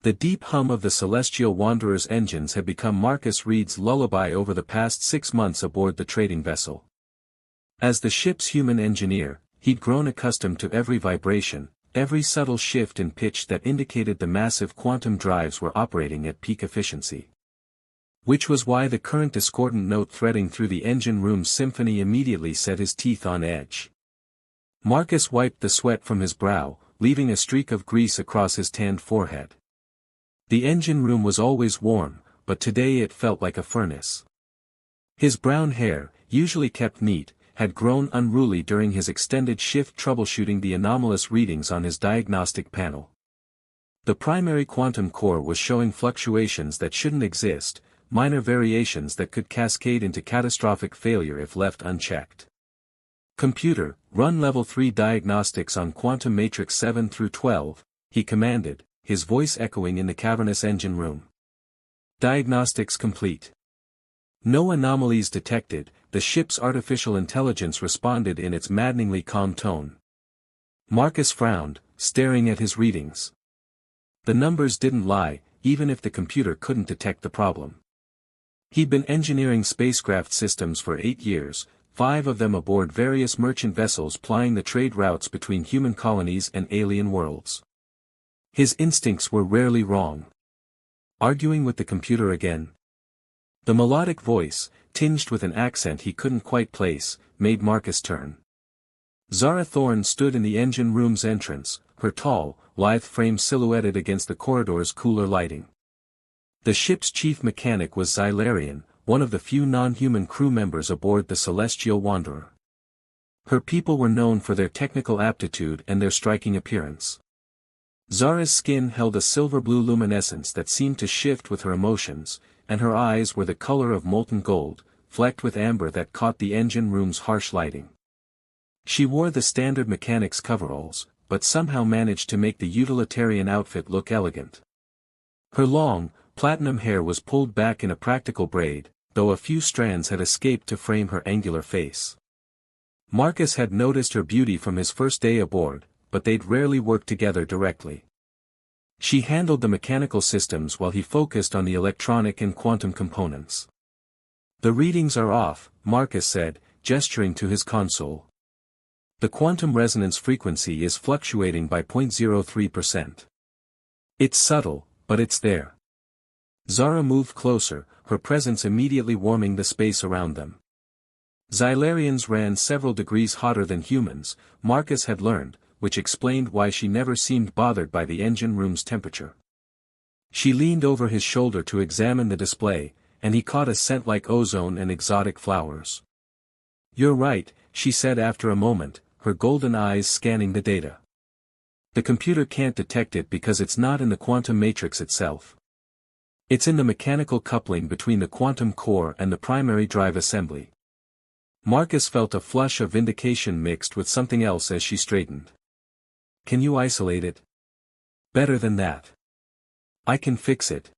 The deep hum of the Celestial Wanderer's engines had become Marcus Reed's lullaby over the past 6 months aboard the trading vessel. As the ship's human engineer, he'd grown accustomed to every vibration, every subtle shift in pitch that indicated the massive quantum drives were operating at peak efficiency. Which was why the current discordant note threading through the engine room's symphony immediately set his teeth on edge. Marcus wiped the sweat from his brow, leaving a streak of grease across his tanned forehead. The engine room was always warm, but today it felt like a furnace. His brown hair, usually kept neat, had grown unruly during his extended shift troubleshooting the anomalous readings on his diagnostic panel. The primary quantum core was showing fluctuations that shouldn't exist, minor variations that could cascade into catastrophic failure if left unchecked. "Computer, run Level 3 diagnostics on quantum matrix 7 through 12, he commanded, his voice echoing in the cavernous engine room. Diagnostics complete. No anomalies detected, the ship's artificial intelligence responded in its maddeningly calm tone. Marcus frowned, staring at his readings. The numbers didn't lie, even if the computer couldn't detect the problem. He'd been engineering spacecraft systems for 8 years, 5 of them aboard various merchant vessels plying the trade routes between human colonies and alien worlds. His instincts were rarely wrong. Arguing with the computer again? The melodic voice, tinged with an accent he couldn't quite place, made Marcus turn. Zara Thorne stood in the engine room's entrance, her tall, lithe frame silhouetted against the corridor's cooler lighting. The ship's chief mechanic was Xylarian, one of the few non-human crew members aboard the Celestial Wanderer. Her people were known for their technical aptitude and their striking appearance. Zara's skin held a silver-blue luminescence that seemed to shift with her emotions, and her eyes were the color of molten gold, flecked with amber that caught the engine room's harsh lighting. She wore the standard mechanic's coveralls, but somehow managed to make the utilitarian outfit look elegant. Her long, platinum hair was pulled back in a practical braid, though a few strands had escaped to frame her angular face. Marcus had noticed her beauty from his first day aboard, but they'd rarely worked together directly. She handled the mechanical systems while he focused on the electronic and quantum components. "The readings are off," Marcus said, gesturing to his console. "The quantum resonance frequency is fluctuating by 0.03%. It's subtle, but it's there." Zara moved closer, her presence immediately warming the space around them. Xylarians ran several degrees hotter than humans, Marcus had learned, which explained why she never seemed bothered by the engine room's temperature. She leaned over his shoulder to examine the display, and he caught a scent like ozone and exotic flowers. "You're right," she said after a moment, her golden eyes scanning the data. "The computer can't detect it because it's not in the quantum matrix itself. It's in the mechanical coupling between the quantum core and the primary drive assembly." Marcus felt a flush of vindication mixed with something else as she straightened. "Can you isolate it?" "Better than that. I can fix it."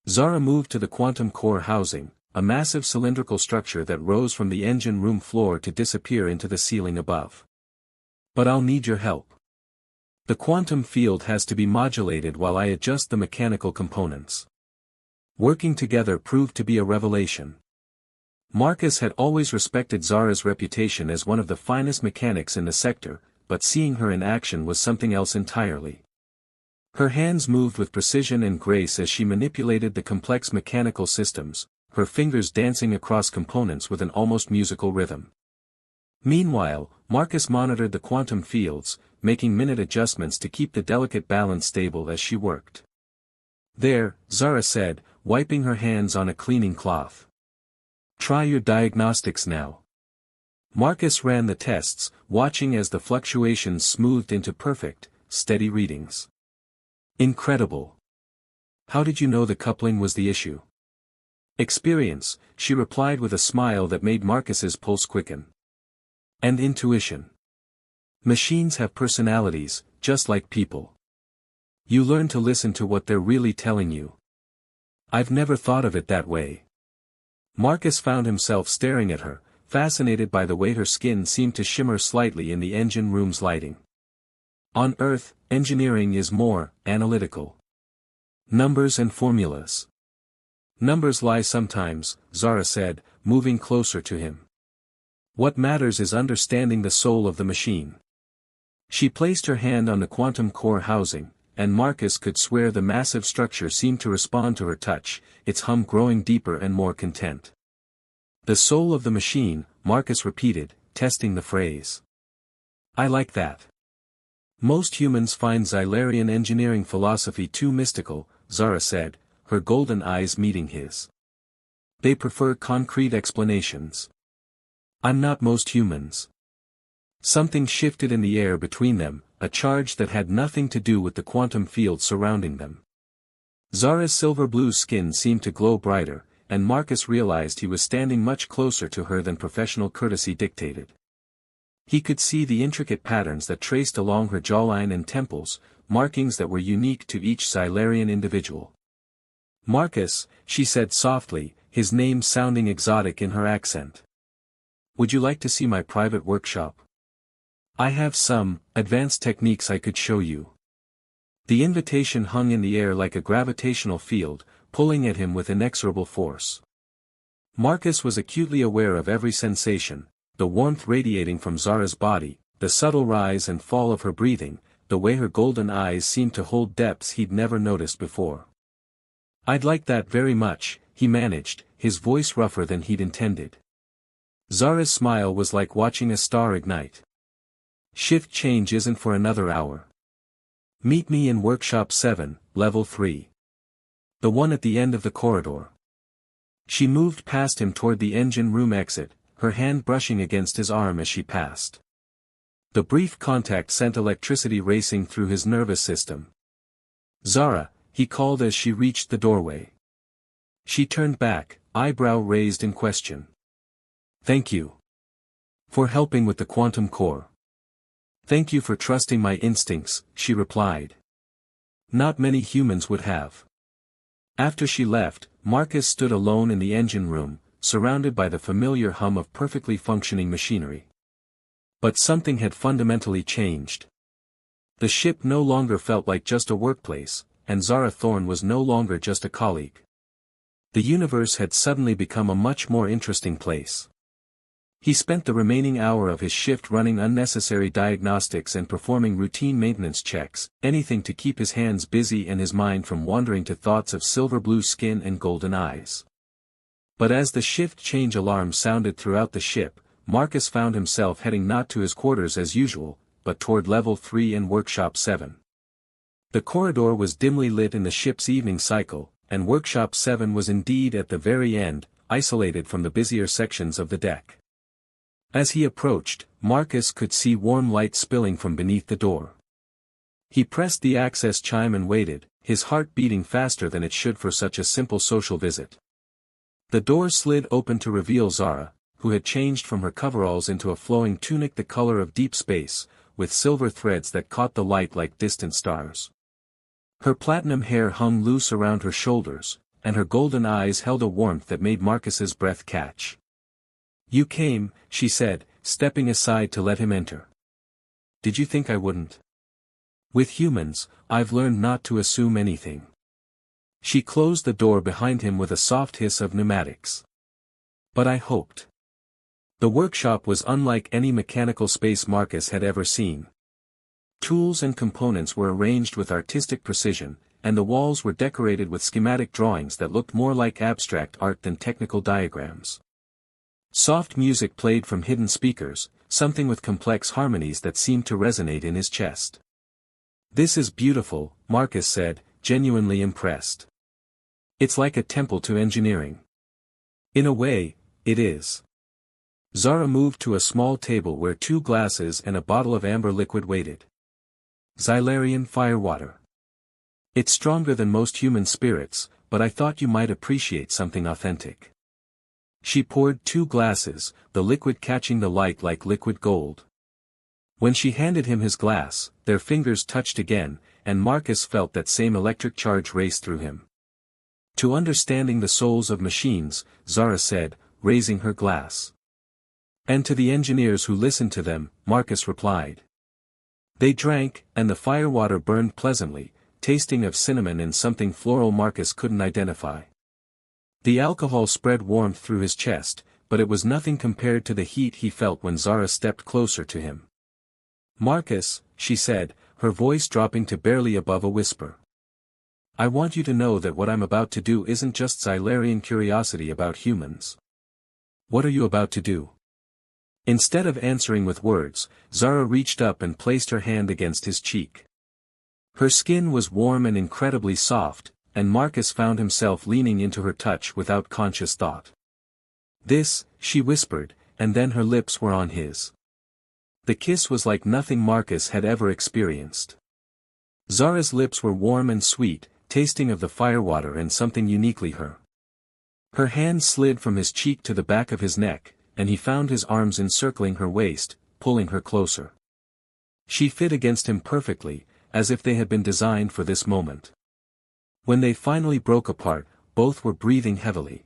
Zara moved to the quantum core housing, a massive cylindrical structure that rose from the engine room floor to disappear into the ceiling above. "But I'll need your help. The quantum field has to be modulated while I adjust the mechanical components." Working together proved to be a revelation. Marcus had always respected Zara's reputation as one of the finest mechanics in the sector, but seeing her in action was something else entirely. Her hands moved with precision and grace as she manipulated the complex mechanical systems, her fingers dancing across components with an almost musical rhythm. Meanwhile, Marcus monitored the quantum fields, making minute adjustments to keep the delicate balance stable as she worked. "There," Zara said, wiping her hands on a cleaning cloth. "Try your diagnostics now." Marcus ran the tests, watching as the fluctuations smoothed into perfect, steady readings. "Incredible. How did you know the coupling was the issue?" "Experience," she replied with a smile that made Marcus's pulse quicken. "And intuition. Machines have personalities, just like people. You learn to listen to what they're really telling you." "I've never thought of it that way." Marcus found himself staring at her, fascinated by the way her skin seemed to shimmer slightly in the engine room's lighting. "On Earth, engineering is more analytical. Numbers and formulas. Numbers lie sometimes, Zara said, moving closer to him. What matters is understanding the soul of the machine. She placed her hand on the quantum core housing, and Marcus could swear the massive structure seemed to respond to her touch, its hum growing deeper and more content. The soul of the machine, Marcus repeated, testing the phrase. I like that. Most humans find Xylarian engineering philosophy too mystical, Zara said, her golden eyes meeting his. They prefer concrete explanations. I'm not most humans. Something shifted in the air between them, a charge that had nothing to do with the quantum field surrounding them. Zara's silver-blue skin seemed to glow brighter, and Marcus realized he was standing much closer to her than professional courtesy dictated. He could see the intricate patterns that traced along her jawline and temples, markings that were unique to each Xylarian individual. Marcus, she said softly, his name sounding exotic in her accent. Would you like to see my private workshop? I have some advanced techniques I could show you. The invitation hung in the air like a gravitational field, pulling at him with inexorable force. Marcus was acutely aware of every sensation, the warmth radiating from Zara's body, the subtle rise and fall of her breathing, the way her golden eyes seemed to hold depths he'd never noticed before. I'd like that very much, he managed, his voice rougher than he'd intended. Zara's smile was like watching a star ignite. Shift change isn't for another hour. Meet me in Workshop 7, Level 3. The one at the end of the corridor. She moved past him toward the engine room exit, her hand brushing against his arm as she passed. The brief contact sent electricity racing through his nervous system. Zara, he called as she reached the doorway. She turned back, eyebrow raised in question. Thank you. For helping with the quantum core. Thank you for trusting my instincts, she replied. Not many humans would have. After she left, Marcus stood alone in the engine room, surrounded by the familiar hum of perfectly functioning machinery. But something had fundamentally changed. The ship no longer felt like just a workplace, and Zara Thorne was no longer just a colleague. The universe had suddenly become a much more interesting place. He spent the remaining hour of his shift running unnecessary diagnostics and performing routine maintenance checks, anything to keep his hands busy and his mind from wandering to thoughts of silver-blue skin and golden eyes. But as the shift change alarm sounded throughout the ship, Marcus found himself heading not to his quarters as usual, but toward Level 3 and Workshop 7. The corridor was dimly lit in the ship's evening cycle, and Workshop 7 was indeed at the very end, isolated from the busier sections of the deck. As he approached, Marcus could see warm light spilling from beneath the door. He pressed the access chime and waited, his heart beating faster than it should for such a simple social visit. The door slid open to reveal Zara, who had changed from her coveralls into a flowing tunic the color of deep space, with silver threads that caught the light like distant stars. Her platinum hair hung loose around her shoulders, and her golden eyes held a warmth that made Marcus's breath catch. You came, she said, stepping aside to let him enter. Did you think I wouldn't? With humans, I've learned not to assume anything. She closed the door behind him with a soft hiss of pneumatics. But I hoped. The workshop was unlike any mechanical space Marcus had ever seen. Tools and components were arranged with artistic precision, and the walls were decorated with schematic drawings that looked more like abstract art than technical diagrams. Soft music played from hidden speakers, something with complex harmonies that seemed to resonate in his chest. This is beautiful, Marcus said, genuinely impressed. It's like a temple to engineering. In a way, it is. Zara moved to a small table where 2 glasses and a bottle of amber liquid waited. Xylarian firewater. It's stronger than most human spirits, but I thought you might appreciate something authentic. She poured 2 glasses, the liquid catching the light like liquid gold. When she handed him his glass, their fingers touched again, and Marcus felt that same electric charge race through him. To understanding the souls of machines, Zara said, raising her glass. And to the engineers who listened to them, Marcus replied. They drank, and the firewater burned pleasantly, tasting of cinnamon and something floral Marcus couldn't identify. The alcohol spread warmth through his chest, but it was nothing compared to the heat he felt when Zara stepped closer to him. "Marcus," she said, her voice dropping to barely above a whisper. "I want you to know that what I'm about to do isn't just Xylarian curiosity about humans." "What are you about to do?" Instead of answering with words, Zara reached up and placed her hand against his cheek. Her skin was warm and incredibly soft, and Marcus found himself leaning into her touch without conscious thought. "This," she whispered, and then her lips were on his. The kiss was like nothing Marcus had ever experienced. Zara's lips were warm and sweet, tasting of the firewater and something uniquely her. Her hand slid from his cheek to the back of his neck, and he found his arms encircling her waist, pulling her closer. She fit against him perfectly, as if they had been designed for this moment. When they finally broke apart, both were breathing heavily.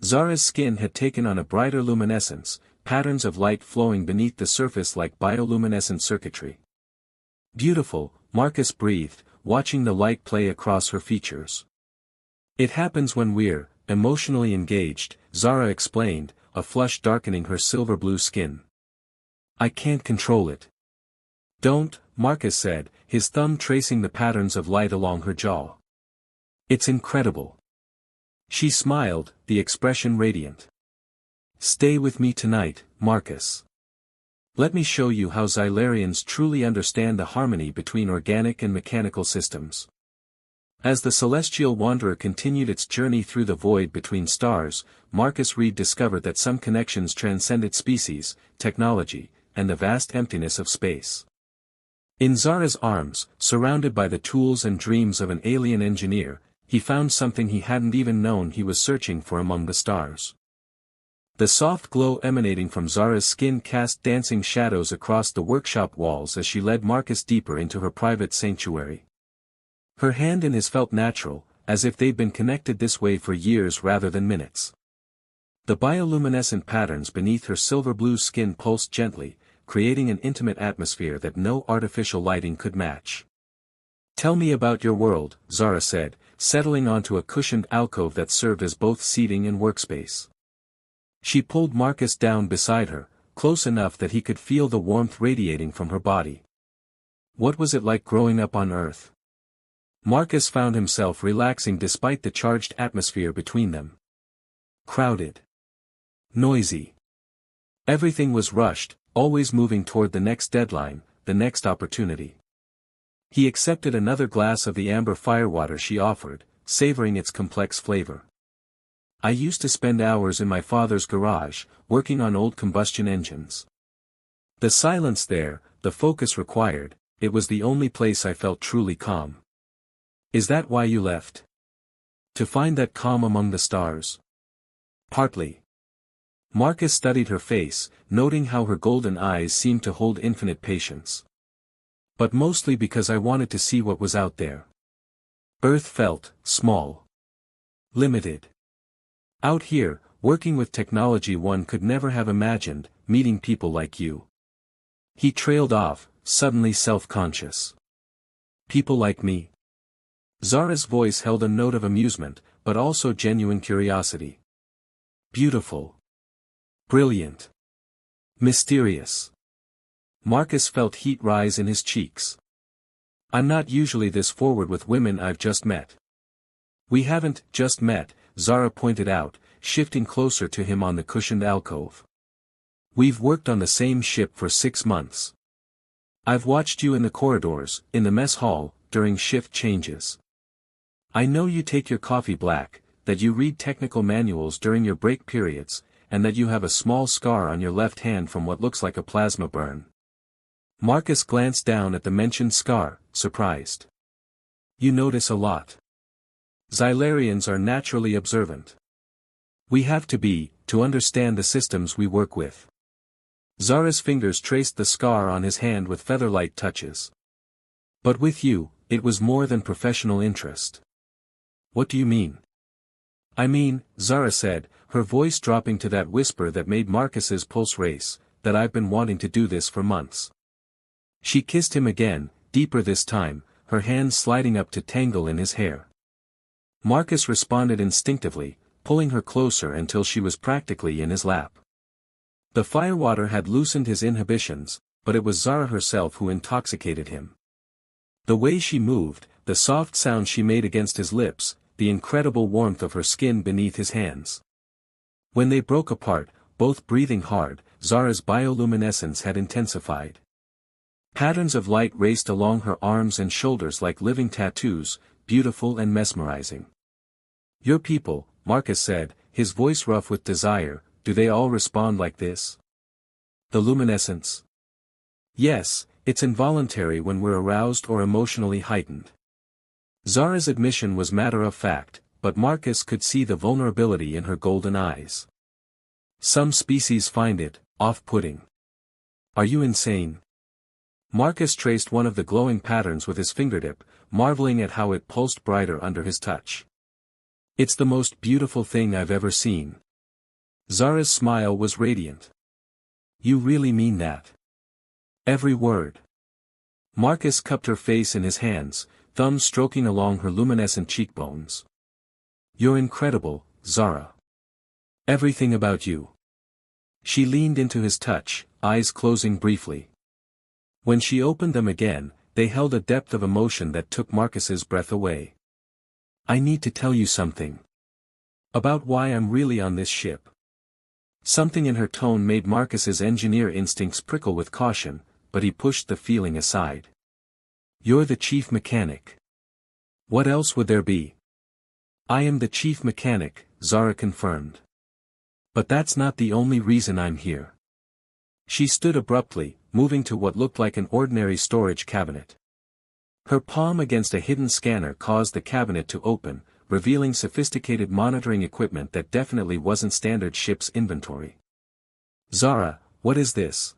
Zara's skin had taken on a brighter luminescence, patterns of light flowing beneath the surface like bioluminescent circuitry. "Beautiful," Marcus breathed, watching the light play across her features. "It happens when we're emotionally engaged," Zara explained, a flush darkening her silver blue skin. "I can't control it." "Don't," Marcus said, his thumb tracing the patterns of light along her jaw. "It's incredible." She smiled, the expression radiant. "Stay with me tonight, Marcus. Let me show you how Xylarians truly understand the harmony between organic and mechanical systems." As the celestial wanderer continued its journey through the void between stars, Marcus Reed discovered that some connections transcended species, technology, and the vast emptiness of space. In Zara's arms, surrounded by the tools and dreams of an alien engineer, he found something he hadn't even known he was searching for among the stars. The soft glow emanating from Zara's skin cast dancing shadows across the workshop walls as she led Marcus deeper into her private sanctuary. Her hand in his felt natural, as if they'd been connected this way for years rather than minutes. The bioluminescent patterns beneath her silver blue skin pulsed gently, creating an intimate atmosphere that no artificial lighting could match. "Tell me about your world," Zara said, settling onto a cushioned alcove that served as both seating and workspace. She pulled Marcus down beside her, close enough that he could feel the warmth radiating from her body. "What was it like growing up on Earth?" Marcus found himself relaxing despite the charged atmosphere between them. Crowded. Noisy. Everything was rushed, always moving toward the next deadline, the next opportunity. He accepted another glass of the amber firewater she offered, savoring its complex flavor. "I used to spend hours in my father's garage, working on old combustion engines. The silence there, the focus required, it was the only place I felt truly calm." "Is that why you left? To find that calm among the stars?" "Partly." Marcus studied her face, noting how her golden eyes seemed to hold infinite patience. "But mostly because I wanted to see what was out there. Earth felt small. Limited. Out here, working with technology one could never have imagined, meeting people like you." He trailed off, suddenly self-conscious. "People like me?" Zara's voice held a note of amusement, but also genuine curiosity. "Beautiful. Brilliant. Mysterious." Marcus felt heat rise in his cheeks. "I'm not usually this forward with women I've just met." "We haven't just met," Zara pointed out, shifting closer to him on the cushioned alcove. "We've worked on the same ship for 6 months. I've watched you in the corridors, in the mess hall, during shift changes. I know you take your coffee black, that you read technical manuals during your break periods, and that you have a small scar on your left hand from what looks like a plasma burn." Marcus glanced down at the mentioned scar, surprised. "You notice a lot. Xylarians are naturally observant. We have to be, to understand the systems we work with." Zara's fingers traced the scar on his hand with featherlight touches. "But with you, it was more than professional interest." "What do you mean?" "I mean," Zara said, her voice dropping to that whisper that made Marcus's pulse race, "that I've been wanting to do this for months." She kissed him again, deeper this time, her hands sliding up to tangle in his hair. Marcus responded instinctively, pulling her closer until she was practically in his lap. The firewater had loosened his inhibitions, but it was Zara herself who intoxicated him. The way she moved, the soft sound she made against his lips, the incredible warmth of her skin beneath his hands. When they broke apart, both breathing hard, Zara's bioluminescence had intensified. Patterns of light raced along her arms and shoulders like living tattoos, beautiful and mesmerizing. "Your people," Marcus said, his voice rough with desire, "do they all respond like this? The luminescence?" "Yes, it's involuntary when we're aroused or emotionally heightened." Zara's admission was matter of fact, but Marcus could see the vulnerability in her golden eyes. "Some species find it off-putting." "Are you insane?" Marcus traced one of the glowing patterns with his fingertip, marveling at how it pulsed brighter under his touch. "It's the most beautiful thing I've ever seen." Zara's smile was radiant. "You really mean that?" "Every word." Marcus cupped her face in his hands, thumbs stroking along her luminescent cheekbones. "You're incredible, Zara. Everything about you." She leaned into his touch, eyes closing briefly. When she opened them again, they held a depth of emotion that took Marcus's breath away. "I need to tell you something. About why I'm really on this ship." Something in her tone made Marcus's engineer instincts prickle with caution, but he pushed the feeling aside. "You're the chief mechanic. What else would there be?" "I am the chief mechanic," Zara confirmed. "But that's not the only reason I'm here." She stood abruptly, moving to what looked like an ordinary storage cabinet. Her palm against a hidden scanner caused the cabinet to open, revealing sophisticated monitoring equipment that definitely wasn't standard ship's inventory. "Zara, what is this?"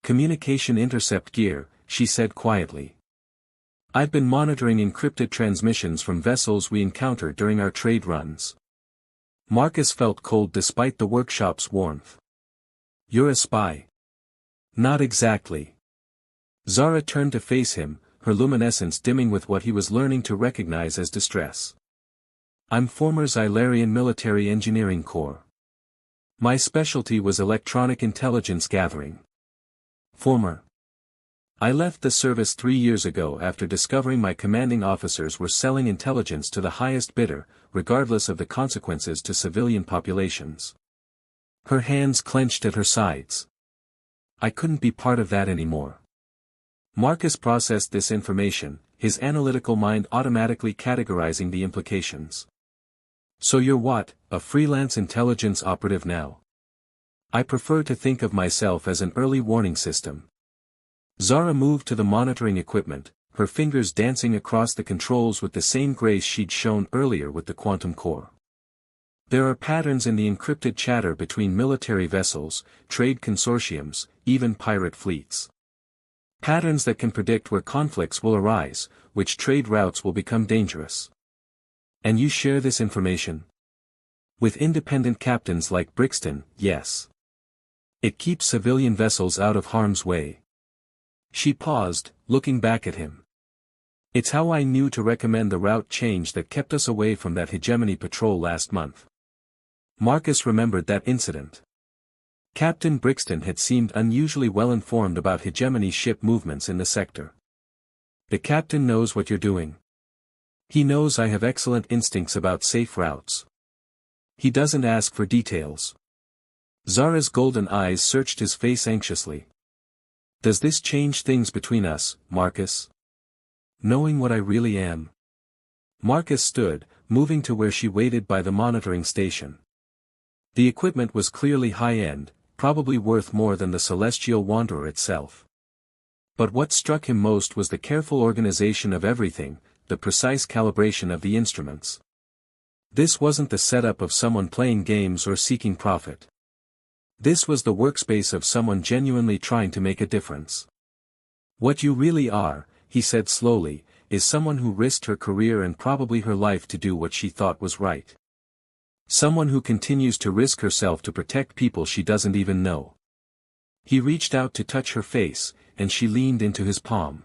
"Communication intercept gear," she said quietly. "I've been monitoring encrypted transmissions from vessels we encountered during our trade runs." Marcus felt cold despite the workshop's warmth. "You're a spy?" "Not exactly." Zara turned to face him, her luminescence dimming with what he was learning to recognize as distress. "I'm former Xylarian Military Engineering Corps. My specialty was electronic intelligence gathering." "Former?" "I left the service 3 years ago after discovering my commanding officers were selling intelligence to the highest bidder, regardless of the consequences to civilian populations." Her hands clenched at her sides. "I couldn't be part of that anymore." Marcus processed this information, his analytical mind automatically categorizing the implications. "So you're what, a freelance intelligence operative now?" "I prefer to think of myself as an early warning system." Zara moved to the monitoring equipment, her fingers dancing across the controls with the same grace she'd shown earlier with the quantum core. "There are patterns in the encrypted chatter between military vessels, trade consortiums, even pirate fleets. Patterns that can predict where conflicts will arise, which trade routes will become dangerous." "And you share this information?" "With independent captains like Brixton, yes. It keeps civilian vessels out of harm's way." She paused, looking back at him. "It's how I knew to recommend the route change that kept us away from that hegemony patrol last month." Marcus remembered that incident. Captain Brixton had seemed unusually well informed about hegemony ship movements in the sector. "The captain knows what you're doing. He knows I have excellent instincts about safe routes. He doesn't ask for details." Zara's golden eyes searched his face anxiously. "Does this change things between us, Marcus? Knowing what I really am?" Marcus stood, moving to where she waited by the monitoring station. The equipment was clearly high-end, probably worth more than the Celestial Wanderer itself. But what struck him most was the careful organization of everything, the precise calibration of the instruments. This wasn't the setup of someone playing games or seeking profit. This was the workspace of someone genuinely trying to make a difference. "What you really are," he said slowly, "is someone who risked her career and probably her life to do what she thought was right. Someone who continues to risk herself to protect people she doesn't even know." He reached out to touch her face, and she leaned into his palm.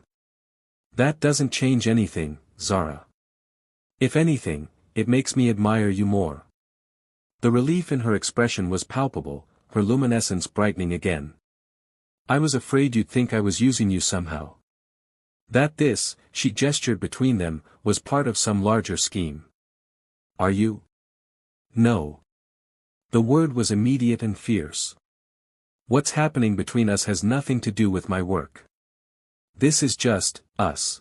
That doesn't change anything, Zara. If anything, it makes me admire you more. The relief in her expression was palpable, her luminescence brightening again. I was afraid you'd think I was using you somehow. That this, she gestured between them, was part of some larger scheme. Are you? No. The word was immediate and fierce. What's happening between us has nothing to do with my work. This is just, us.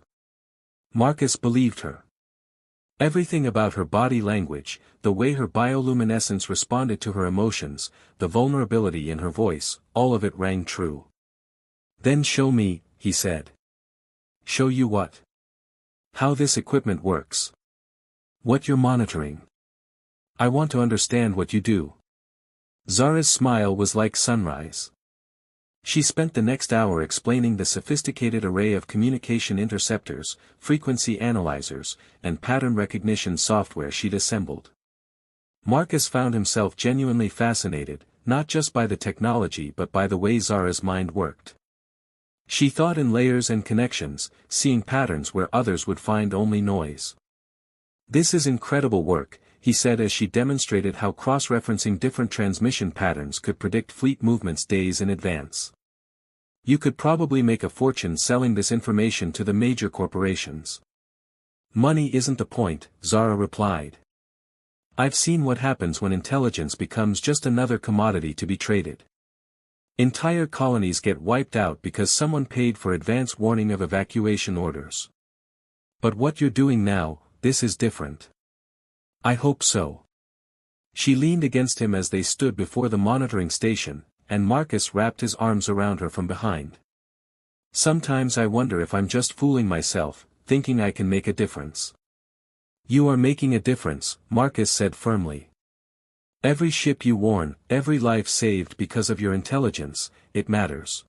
Marcus believed her. Everything about her body language, the way her bioluminescence responded to her emotions, the vulnerability in her voice, all of it rang true. Then show me, he said. Show you what? How this equipment works. What you're monitoring. I want to understand what you do. Zara's smile was like sunrise. She spent the next hour explaining the sophisticated array of communication interceptors, frequency analyzers, and pattern recognition software she'd assembled. Marcus found himself genuinely fascinated, not just by the technology but by the way Zara's mind worked. She thought in layers and connections, seeing patterns where others would find only noise. This is incredible work, he said as she demonstrated how cross-referencing different transmission patterns could predict fleet movements days in advance. You could probably make a fortune selling this information to the major corporations. Money isn't the point, Zara replied. I've seen what happens when intelligence becomes just another commodity to be traded. Entire colonies get wiped out because someone paid for advance warning of evacuation orders. But what you're doing now, this is different. I hope so. She leaned against him as they stood before the monitoring station, and Marcus wrapped his arms around her from behind. Sometimes I wonder if I'm just fooling myself, thinking I can make a difference. You are making a difference, Marcus said firmly. Every ship you warn, every life saved because of your intelligence, it matters.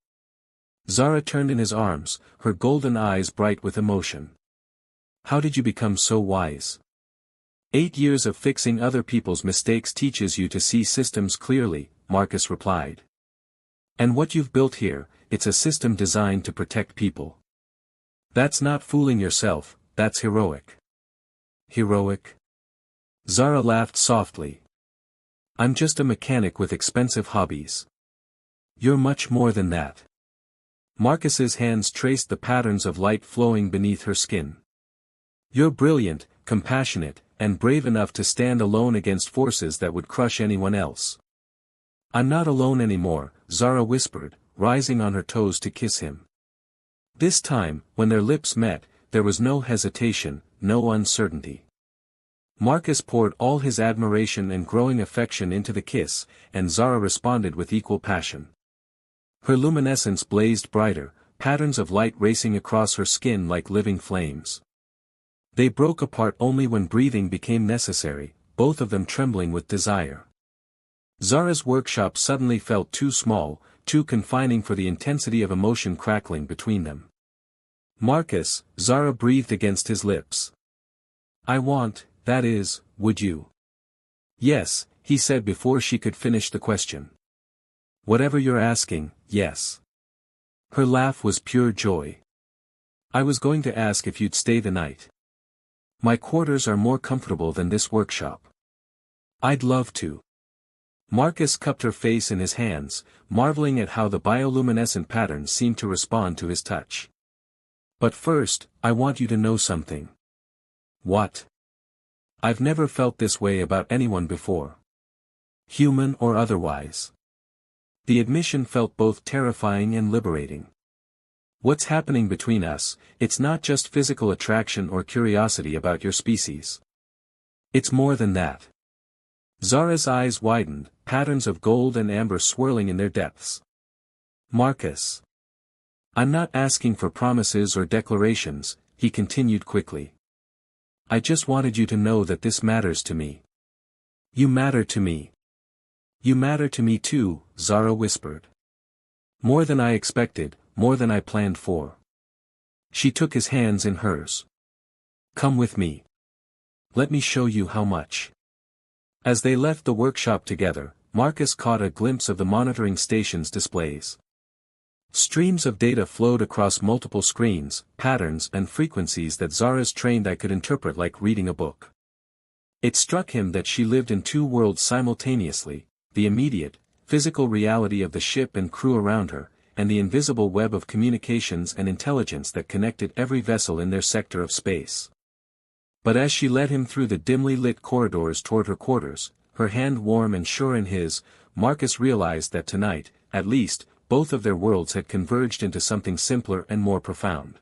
Zara turned in his arms, her golden eyes bright with emotion. How did you become so wise? 8 years of fixing other people's mistakes teaches you to see systems clearly, Marcus replied. And what you've built here, it's a system designed to protect people. That's not fooling yourself, that's heroic. Heroic? Zara laughed softly. I'm just a mechanic with expensive hobbies. You're much more than that. Marcus's hands traced the patterns of light flowing beneath her skin. You're brilliant, compassionate, and brave enough to stand alone against forces that would crush anyone else. I'm not alone anymore, Zara whispered, rising on her toes to kiss him. This time, when their lips met, there was no hesitation, no uncertainty. Marcus poured all his admiration and growing affection into the kiss, and Zara responded with equal passion. Her luminescence blazed brighter, patterns of light racing across her skin like living flames. They broke apart only when breathing became necessary, both of them trembling with desire. Zara's workshop suddenly felt too small, too confining for the intensity of emotion crackling between them. Marcus, Zara breathed against his lips. I want, that is, would you? Yes, he said before she could finish the question. Whatever you're asking, yes. Her laugh was pure joy. I was going to ask if you'd stay the night. My quarters are more comfortable than this workshop. I'd love to. Marcus cupped her face in his hands, marveling at how the bioluminescent patterns seemed to respond to his touch. But first, I want you to know something. What? I've never felt this way about anyone before. Human or otherwise. The admission felt both terrifying and liberating. What's happening between us, it's not just physical attraction or curiosity about your species. It's more than that. Zara's eyes widened, patterns of gold and amber swirling in their depths. Marcus. I'm not asking for promises or declarations, he continued quickly. I just wanted you to know that this matters to me. You matter to me. You matter to me too, Zara whispered. More than I expected, more than I planned for. She took his hands in hers. Come with me. Let me show you how much. As they left the workshop together, Marcus caught a glimpse of the monitoring station's displays. Streams of data flowed across multiple screens, patterns and frequencies that Zara's trained eye could interpret like reading a book. It struck him that she lived in two worlds simultaneously, the immediate, physical reality of the ship and crew around her, and the invisible web of communications and intelligence that connected every vessel in their sector of space. But as she led him through the dimly lit corridors toward her quarters, her hand warm and sure in his, Marcus realized that tonight, at least, both of their worlds had converged into something simpler and more profound.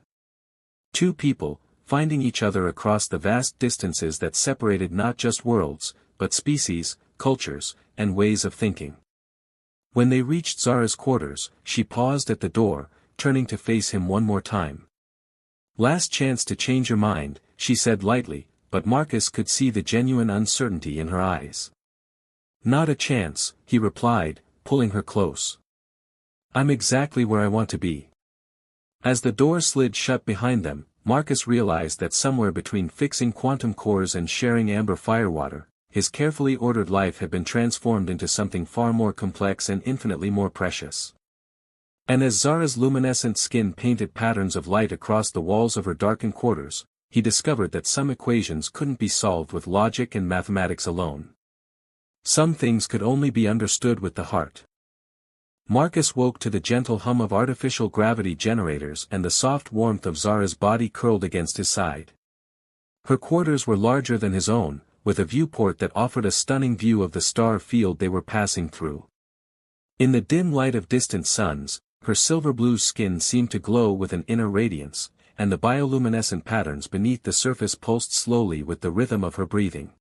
Two people, finding each other across the vast distances that separated not just worlds, but species, cultures, and ways of thinking. When they reached Zara's quarters, she paused at the door, turning to face him one more time. "Last chance to change your mind," she said lightly, but Marcus could see the genuine uncertainty in her eyes. "Not a chance," he replied, pulling her close. "I'm exactly where I want to be." As the door slid shut behind them, Marcus realized that somewhere between fixing quantum cores and sharing amber firewater, his carefully ordered life had been transformed into something far more complex and infinitely more precious. And as Zara's luminescent skin painted patterns of light across the walls of her darkened quarters, he discovered that some equations couldn't be solved with logic and mathematics alone. Some things could only be understood with the heart. Marcus woke to the gentle hum of artificial gravity generators and the soft warmth of Zara's body curled against his side. Her quarters were larger than his own, with a viewport that offered a stunning view of the star field they were passing through. In the dim light of distant suns, her silver-blue skin seemed to glow with an inner radiance, and the bioluminescent patterns beneath the surface pulsed slowly with the rhythm of her breathing.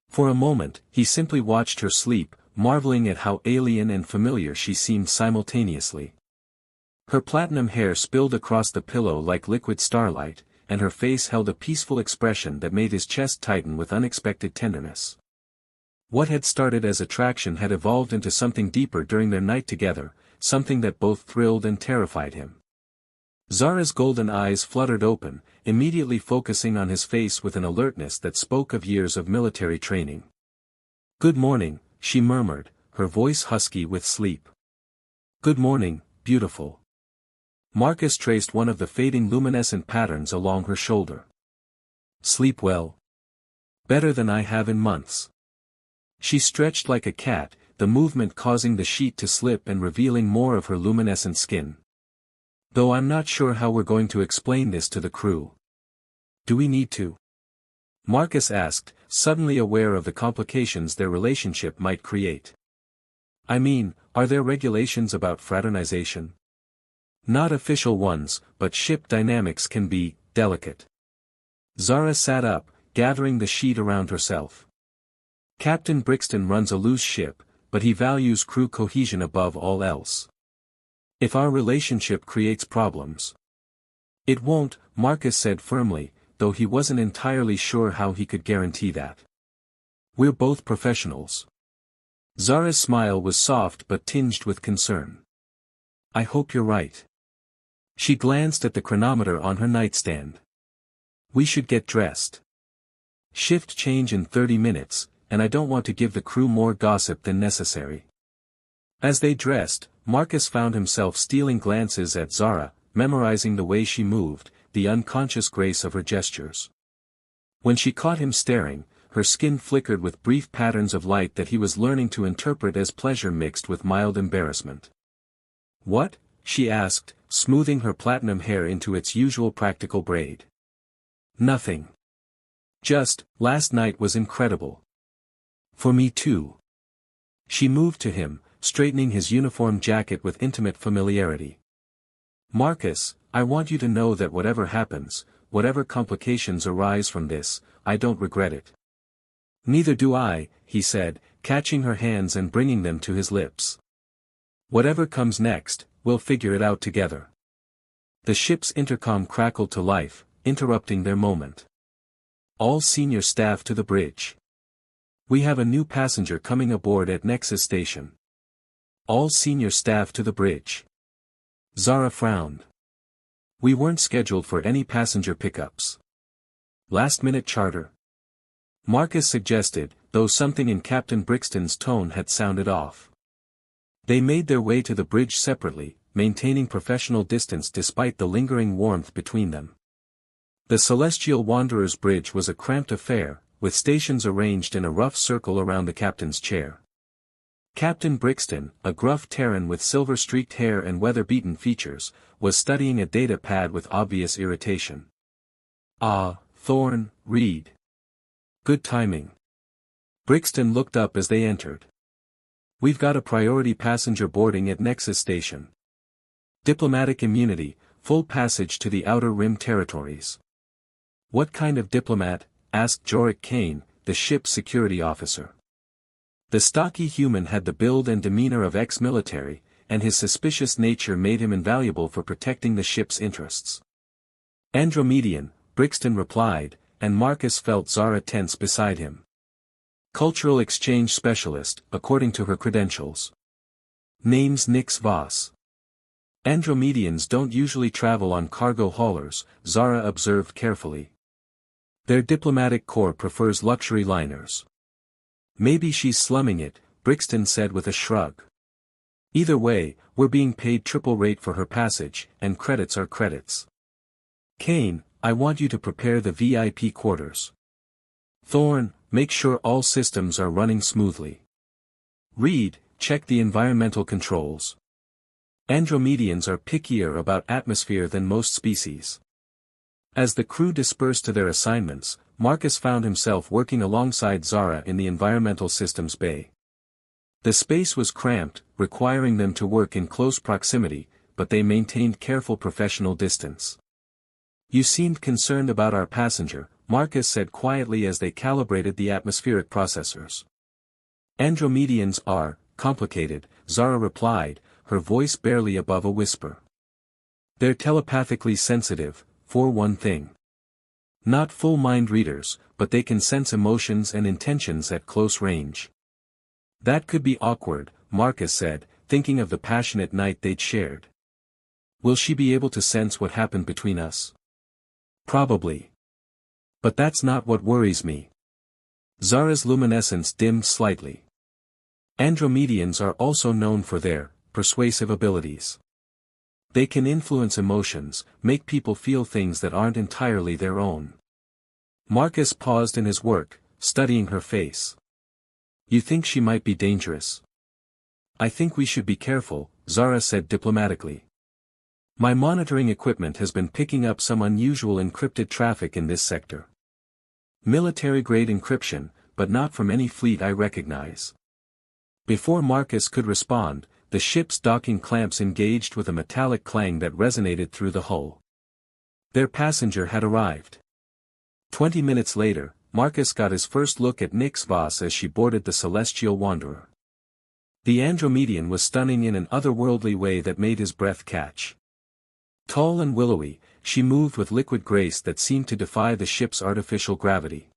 For a moment, he simply watched her sleep, marveling at how alien and familiar she seemed simultaneously. Her platinum hair spilled across the pillow like liquid starlight, and her face held a peaceful expression that made his chest tighten with unexpected tenderness. What had started as attraction had evolved into something deeper during their night together, something that both thrilled and terrified him. Zara's golden eyes fluttered open, immediately focusing on his face with an alertness that spoke of years of military training. "Good morning," she murmured, her voice husky with sleep. "Good morning, beautiful." Marcus traced one of the fading luminescent patterns along her shoulder. "Sleep well?" "Better than I have in months." She stretched like a cat, the movement causing the sheet to slip and revealing more of her luminescent skin. "Though I'm not sure how we're going to explain this to the crew." "Do we need to?" Marcus asked, suddenly aware of the complications their relationship might create. "I mean, are there regulations about fraternization?" "Not official ones, but ship dynamics can be delicate." Zara sat up, gathering the sheet around herself. "Captain Brixton runs a loose ship, but he values crew cohesion above all else. If our relationship creates problems—" "It won't," Marcus said firmly, though he wasn't entirely sure how he could guarantee that. "We're both professionals." Zara's smile was soft but tinged with concern. "I hope you're right." She glanced at the chronometer on her nightstand. "We should get dressed. Shift change in 30 minutes, and I don't want to give the crew more gossip than necessary." As they dressed, Marcus found himself stealing glances at Zara, memorizing the way she moved, the unconscious grace of her gestures. When she caught him staring, her skin flickered with brief patterns of light that he was learning to interpret as pleasure mixed with mild embarrassment. "What?" she asked, smoothing her platinum hair into its usual practical braid. "Nothing. Just, last night was incredible." "For me too." She moved to him, straightening his uniform jacket with intimate familiarity. "Marcus, I want you to know that whatever happens, whatever complications arise from this, I don't regret it." "Neither do I," he said, catching her hands and bringing them to his lips. "Whatever comes next, we'll figure it out together." The ship's intercom crackled to life, interrupting their moment. "All senior staff to the bridge. We have a new passenger coming aboard at Nexus Station." "All senior staff to the bridge." Zara frowned. "We weren't scheduled for any passenger pickups." "Last-minute charter?" Marcus suggested, though something in Captain Brixton's tone had sounded off. They made their way to the bridge separately, maintaining professional distance despite the lingering warmth between them. The Celestial Wanderer's bridge was a cramped affair, with stations arranged in a rough circle around the captain's chair. Captain Brixton, a gruff Terran with silver-streaked hair and weather-beaten features, was studying a data pad with obvious irritation. "Ah, Thorn, Reed. Good timing." Brixton looked up as they entered. "We've got a priority passenger boarding at Nexus Station. Diplomatic immunity, full passage to the Outer Rim territories." "What kind of diplomat?" asked Jorik Kane, the ship's security officer. The stocky human had the build and demeanor of ex-military, and his suspicious nature made him invaluable for protecting the ship's interests. "Andromedian," Brixton replied, and Marcus felt Zara tense beside him. "Cultural exchange specialist, according to her credentials. Name's Nix Voss." "Andromedians don't usually travel on cargo haulers," Zara observed carefully. "Their diplomatic corps prefers luxury liners." "Maybe she's slumming it," Brixton said with a shrug. "Either way, we're being paid triple rate for her passage, and credits are credits. Kane, I want you to prepare the VIP quarters. Thorn, make sure all systems are running smoothly. Reed, check the environmental controls. Andromedians are pickier about atmosphere than most species." As the crew dispersed to their assignments, Marcus found himself working alongside Zara in the environmental systems bay. The space was cramped, requiring them to work in close proximity, but they maintained careful professional distance. "You seemed concerned about our passenger," Marcus said quietly as they calibrated the atmospheric processors. "Andromedians are complicated," Zara replied, her voice barely above a whisper. "They're telepathically sensitive, for one thing. Not full mind readers, but they can sense emotions and intentions at close range." "That could be awkward," Marcus said, thinking of the passionate night they'd shared. "Will she be able to sense what happened between us?" "Probably. But that's not what worries me." Zara's luminescence dimmed slightly. "Andromedians are also known for their persuasive abilities. They can influence emotions, make people feel things that aren't entirely their own." Marcus paused in his work, studying her face. "You think she might be dangerous?" "I think we should be careful," Zara said diplomatically. "My monitoring equipment has been picking up some unusual encrypted traffic in this sector. Military-grade encryption, but not from any fleet I recognize." Before Marcus could respond, the ship's docking clamps engaged with a metallic clang that resonated through the hull. Their passenger had arrived. 20 minutes later, Marcus got his first look at Nix Voss as she boarded the Celestial Wanderer. The Andromedian was stunning in an otherworldly way that made his breath catch. Tall and willowy, she moved with liquid grace that seemed to defy the ship's artificial gravity.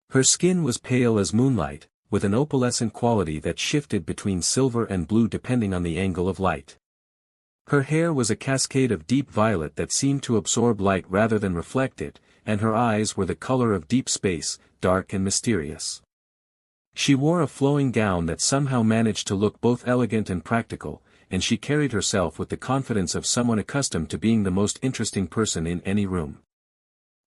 Her skin was pale as moonlight, with an opalescent quality that shifted between silver and blue depending on the angle of light. Her hair was a cascade of deep violet that seemed to absorb light rather than reflect it, and her eyes were the color of deep space, dark and mysterious. She wore a flowing gown that somehow managed to look both elegant and practical, and she carried herself with the confidence of someone accustomed to being the most interesting person in any room.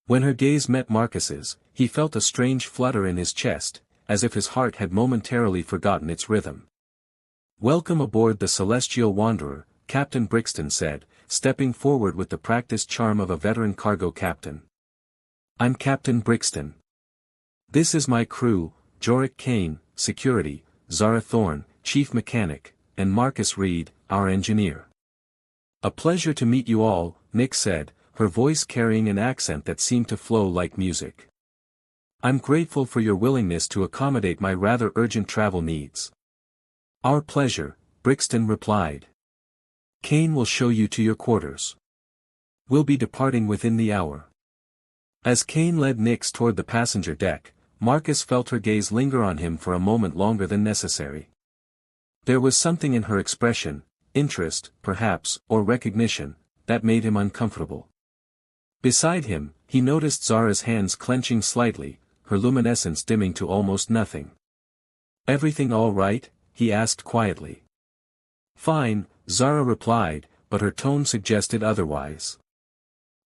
When her gaze met Marcus's, he felt a strange flutter in his chest, as if his heart had momentarily forgotten its rhythm. "Welcome aboard the Celestial Wanderer," Captain Brixton said, stepping forward with the practiced charm of a veteran cargo captain. "I'm Captain Brixton. This is my crew, Jorik Kane, security, Zara Thorn, chief mechanic, and Marcus Reed, our engineer." "A pleasure to meet you all," Nick said, her voice carrying an accent that seemed to flow like music. "I'm grateful for your willingness to accommodate my rather urgent travel needs." "Our pleasure," Brixton replied. "Kane will show you to your quarters. We'll be departing within the hour." As Kane led Nix toward the passenger deck, Marcus felt her gaze linger on him for a moment longer than necessary. There was something in her expression, interest, perhaps, or recognition, that made him uncomfortable. Beside him, he noticed Zara's hands clenching slightly, her luminescence dimming to almost nothing. "Everything all right?" he asked quietly. "Fine," Zara replied, but her tone suggested otherwise.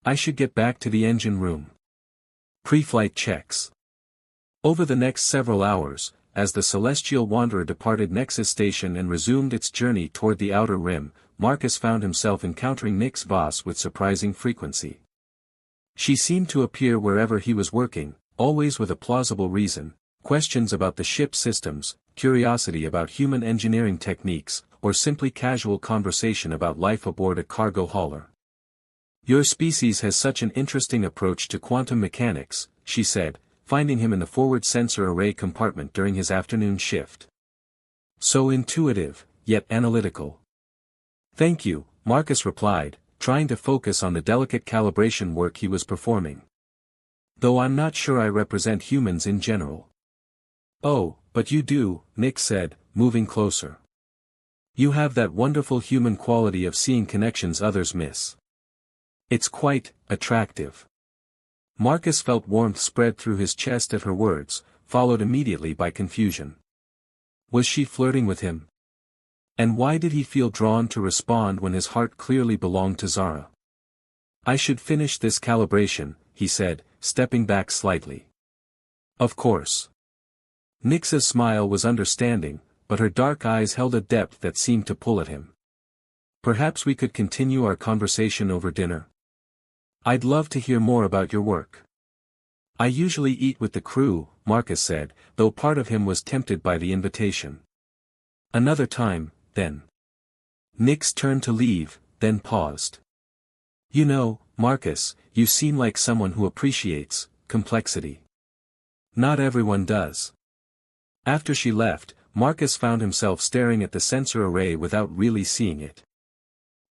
I should get back to the engine room. Pre-flight checks. Over the next several hours, as the celestial wanderer departed Nexus Station and resumed its journey toward the outer rim, Marcus found himself encountering Nyx Voss with surprising frequency. She seemed to appear wherever he was working, always with a plausible reason: questions about the ship's systems, curiosity about human engineering techniques, or simply casual conversation about life aboard a cargo hauler. "Your species has such an interesting approach to quantum mechanics," she said, finding him in the forward sensor array compartment during his afternoon shift. "So intuitive, yet analytical." "Thank you," Marcus replied, trying to focus on the delicate calibration work he was performing. "Though I'm not sure I represent humans in general." "Oh, but you do," Nyx said, moving closer. "You have that wonderful human quality of seeing connections others miss. It's quite attractive." Marcus felt warmth spread through his chest at her words, followed immediately by confusion. Was she flirting with him? And why did he feel drawn to respond when his heart clearly belonged to Zara? "I should finish this calibration," he said, stepping back slightly. "Of course." Nyx's smile was understanding, but her dark eyes held a depth that seemed to pull at him. "Perhaps we could continue our conversation over dinner? I'd love to hear more about your work." "I usually eat with the crew," Marcus said, though part of him was tempted by the invitation. "Another time, then." Nyx turned to leave, then paused. "You know, Marcus, you seem like someone who appreciates complexity. Not everyone does." After she left, Marcus found himself staring at the sensor array without really seeing it.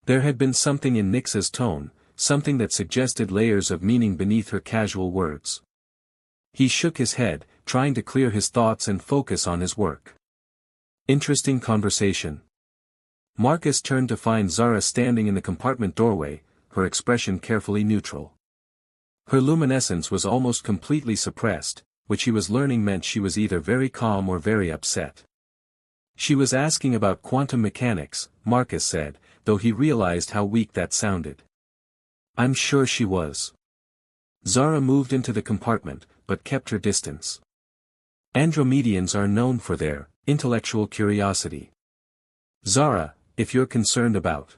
There had been something in Nyx's tone, something that suggested layers of meaning beneath her casual words. He shook his head, trying to clear his thoughts and focus on his work. Interesting conversation. Marcus turned to find Zara standing in the compartment doorway, her expression carefully neutral. Her luminescence was almost completely suppressed, which he was learning meant she was either very calm or very upset. "She was asking about quantum mechanics," Marcus said, though he realized how weak that sounded. "I'm sure she was." Zara moved into the compartment, but kept her distance. Andromedians are known for their intellectual curiosity. "Zara, if you're concerned about—"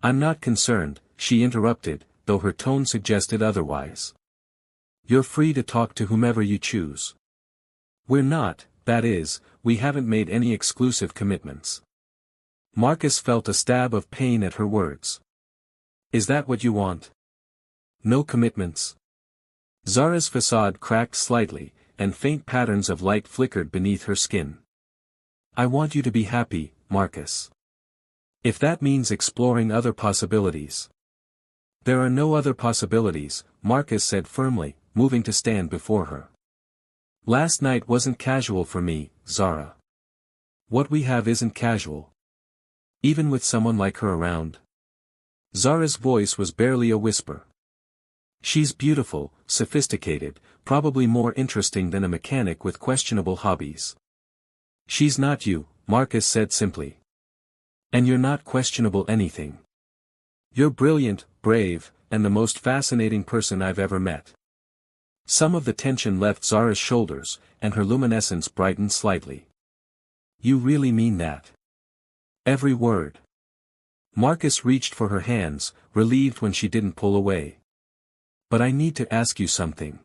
"I'm not concerned," she interrupted, though her tone suggested otherwise. "You're free to talk to whomever you choose. We're not, that is, we haven't made any exclusive commitments." Marcus felt a stab of pain at her words. "Is that what you want? No commitments?" Zara's facade cracked slightly, and faint patterns of light flickered beneath her skin. "I want you to be happy, Marcus. If that means exploring other possibilities." "There are no other possibilities," Marcus said firmly, moving to stand before her. "Last night wasn't casual for me, Zara. What we have isn't casual. Even with someone like her around." Zara's voice was barely a whisper. "She's beautiful, sophisticated, probably more interesting than a mechanic with questionable hobbies." "She's not you," Marcus said simply. "And you're not questionable anything. You're brilliant, brave, and the most fascinating person I've ever met." Some of the tension left Zara's shoulders, and her luminescence brightened slightly. "You really mean that?" "Every word." Marcus reached for her hands, relieved when she didn't pull away. "But I need to ask you something.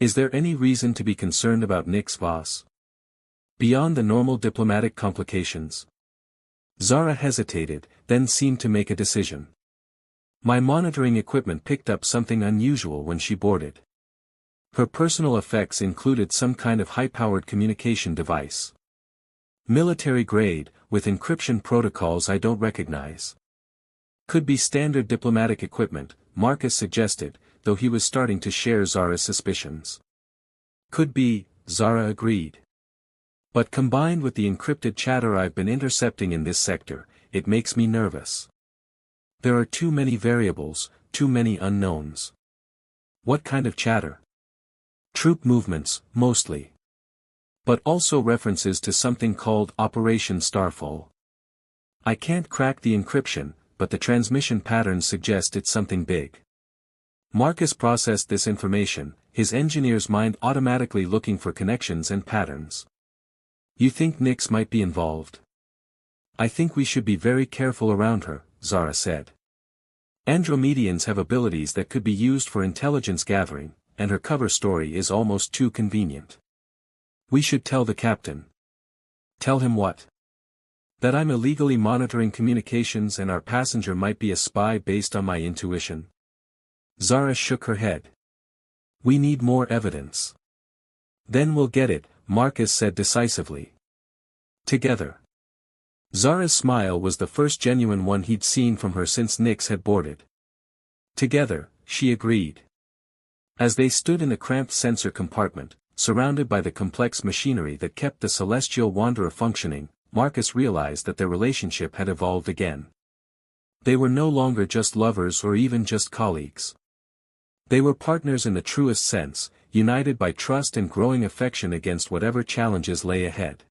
Is there any reason to be concerned about Nyx Voss? Beyond the normal diplomatic complications?" Zara hesitated, then seemed to make a decision. "My monitoring equipment picked up something unusual when she boarded." Her personal effects included some kind of high-powered communication device. "Military grade, with encryption protocols I don't recognize." "Could be standard diplomatic equipment," Marcus suggested, though he was starting to share Zara's suspicions. "Could be," Zara agreed. "But combined with the encrypted chatter I've been intercepting in this sector, it makes me nervous. There are too many variables, too many unknowns." "What kind of chatter?" "Troop movements, mostly. But also references to something called Operation Starfall. I can't crack the encryption, but the transmission patterns suggest it's something big. Marcus processed this information, his engineer's mind automatically looking for connections and patterns. You think Nyx might be involved? I think we should be very careful around her, Zara said. Andromedians have abilities that could be used for intelligence gathering, and her cover story is almost too convenient. We should tell the captain. Tell him what? That I'm illegally monitoring communications and our passenger might be a spy based on my intuition. Zara shook her head. We need more evidence. Then we'll get it, Marcus said decisively. Together. Zara's smile was the first genuine one he'd seen from her since Nyx had boarded. Together, she agreed. As they stood in a cramped sensor compartment, surrounded by the complex machinery that kept the celestial wanderer functioning, Marcus realized that their relationship had evolved again. They were no longer just lovers or even just colleagues. They were partners in the truest sense, united by trust and growing affection against whatever challenges lay ahead.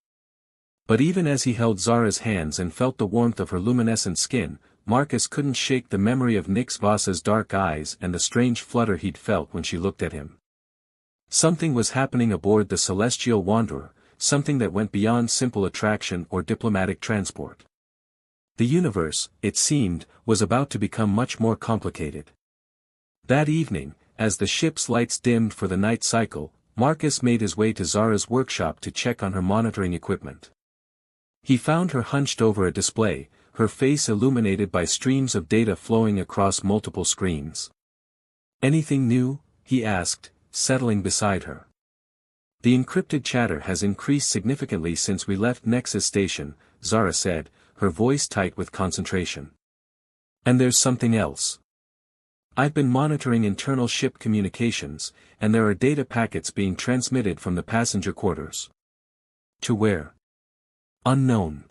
But even as he held Zara's hands and felt the warmth of her luminescent skin, Marcus couldn't shake the memory of Nyx Voss's dark eyes and the strange flutter he'd felt when she looked at him. Something was happening aboard the Celestial Wanderer, something that went beyond simple attraction or diplomatic transport. The universe, it seemed, was about to become much more complicated. That evening, as the ship's lights dimmed for the night cycle, Marcus made his way to Zara's workshop to check on her monitoring equipment. He found her hunched over a display, her face illuminated by streams of data flowing across multiple screens. Anything new? He asked, settling beside her. The encrypted chatter has increased significantly since we left Nexus Station, Zara said, her voice tight with concentration. And there's something else. I've been monitoring internal ship communications, and there are data packets being transmitted from the passenger quarters. To where? Unknown.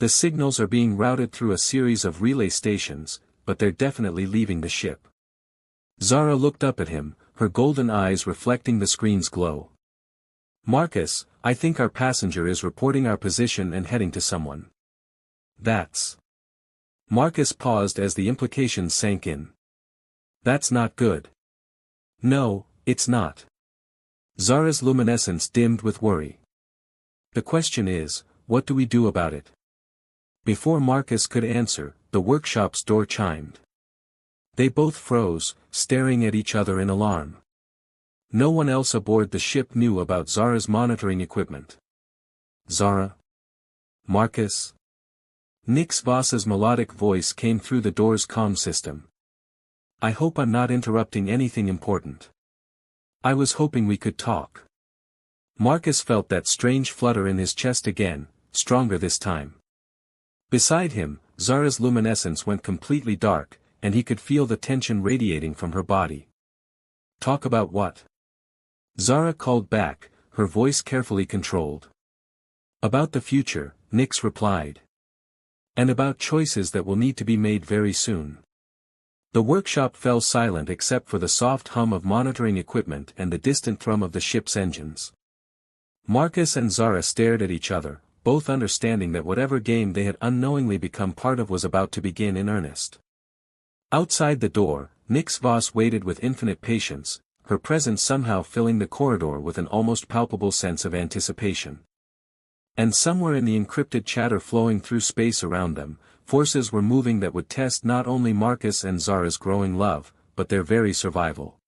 The signals are being routed through a series of relay stations, but they're definitely leaving the ship. Zara looked up at him, her golden eyes reflecting the screen's glow. Marcus, I think our passenger is reporting our position and heading to someone. That's. Marcus paused as the implications sank in. That's not good. No, it's not. Zara's luminescence dimmed with worry. The question is, what do we do about it? Before Marcus could answer, the workshop's door chimed. They both froze, staring at each other in alarm. No one else aboard the ship knew about Zara's monitoring equipment. Zara? Marcus? Nyx Voss's melodic voice came through the door's comm system. I hope I'm not interrupting anything important. I was hoping we could talk. Marcus felt that strange flutter in his chest again, stronger this time. Beside him, Zara's luminescence went completely dark, and he could feel the tension radiating from her body. Talk about what? Zara called back, her voice carefully controlled. About the future, Nyx replied. And about choices that will need to be made very soon. The workshop fell silent except for the soft hum of monitoring equipment and the distant thrum of the ship's engines. Marcus and Zara stared at each other, both understanding that whatever game they had unknowingly become part of was about to begin in earnest. Outside the door, Nyx Voss waited with infinite patience, her presence somehow filling the corridor with an almost palpable sense of anticipation. And somewhere in the encrypted chatter flowing through space around them, forces were moving that would test not only Marcus and Zara's growing love, but their very survival.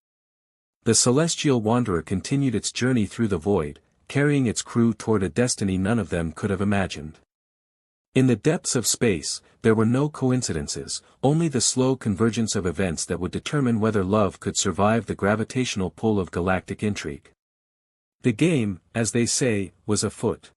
The Celestial Wanderer continued its journey through the void, carrying its crew toward a destiny none of them could have imagined. In the depths of space, there were no coincidences, only the slow convergence of events that would determine whether love could survive the gravitational pull of galactic intrigue. The game, as they say, was afoot.